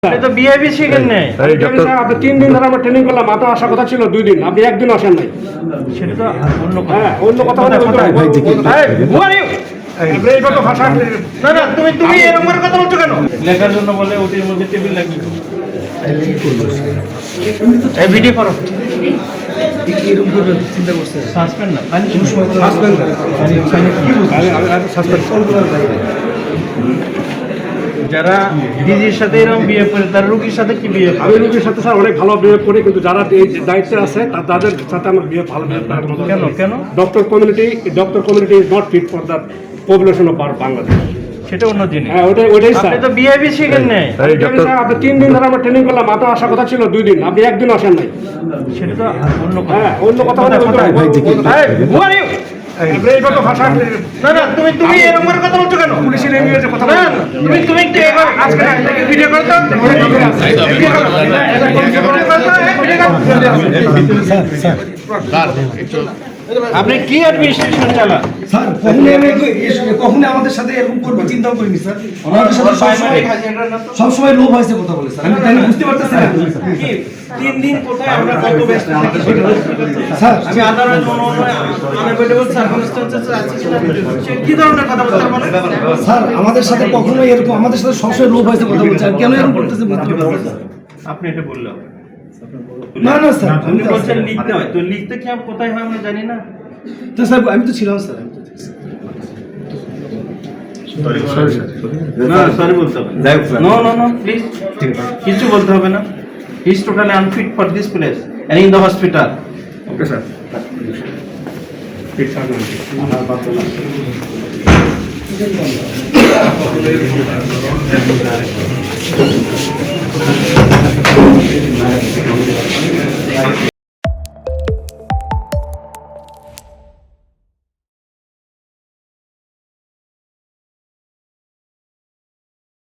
তো বিহেভি শিখেন নাই। আপনি 3 দিন ধরে আমরা ট্রেনিং করলাম, মাথা আসার কথা ছিল 2 দিন, আপনি একদিন আসেন নাই। সেটা তো অন্য কথা। হ্যাঁ, অন্য কথা বলতে Who are you? এইভাবে ভাষা না না, তুমি এরকম করে কথা বলছো কেন? লেখার জন্য বলে ওটির মধ্যে টেবিল লাগবে। এই ভিডিও করো। চিন্তা করছে সাসপেন্ড না। যারা ডিজির সাথে এরকম বিয়ে করে তার রোগীর সাথে কি বিয়ে? আমি রোগীর সাথে স্যার অনেক ভালো বিহেভ করি, কিন্তু যারা এই দায়িত্বে আছে তাদের সাথে আমার বিহেভ ভালো বিহেভ করার মতো। কেন কেন? Doctor community is not fit for the population of Bangladesh. সেটা অন্য জিনিস। হ্যাঁ, ওটাই স্যার। আপনি তো বিহেভি শিখেন নাই। আপনি 3 দিন ধরে আমরা ট্রেনিং করলাম, মাথা আসার কথা ছিল 2 দিন, আপনি একদিন আসেন নাই। সেটা তো অন্য কথা। হ্যাঁ, অন্য কথা বলতে Who are you? এইভাবে ভাষা না না, তুমি এরকম করে কথা বলছো কেন? পুলিশের ল্যাঙ্গুয়েজে কথা না, বলেন। তুমি একটু আজকে ভিডিও করো তো। আপনি কি অ্যাডমিনিস্ট্রেশন চালান? স্যার কখনই আমাদের সাথে এরকম করবে চিন্তাও করিনি স্যার। আমাদের সাথে সবসময় লোভ হয়েছে কথা বলে স্যার, আমি তাই না বুঝতে পারতেছি না। 3 দিন কোথায় আমরা কত ব্যস্ত থাকি? স্যার আমি আদারওয়াইজ আনএভয়েডেবল সার্কামস্ট্যান্সেস আছে সেটা কি ধরনের কথা বলতে পারবেন? স্যার আমাদের সাথে কখনোই এরকম, আমাদের সাথে সবসময় লোভ হয়েছে কথা বলছে, আর কেন এরকম করতেছে বুঝতে পারতেছি না। আপনি এটা বললেন না না স্যার, আমি আপনি তো বলছেন লিখতে হয়, তো লিখতে কি আর কোথায় হয় আমরা জানি না। তো স্যার আমি তো ছিলাম স্যার, আমি তো না সরি বলতে হবে নো নো নো প্লিজ কিছু বলতে হবে না। He is totally unfit for this place and in the hospital. Okay sir. ঠিক স্যার। আমার বাচ্চা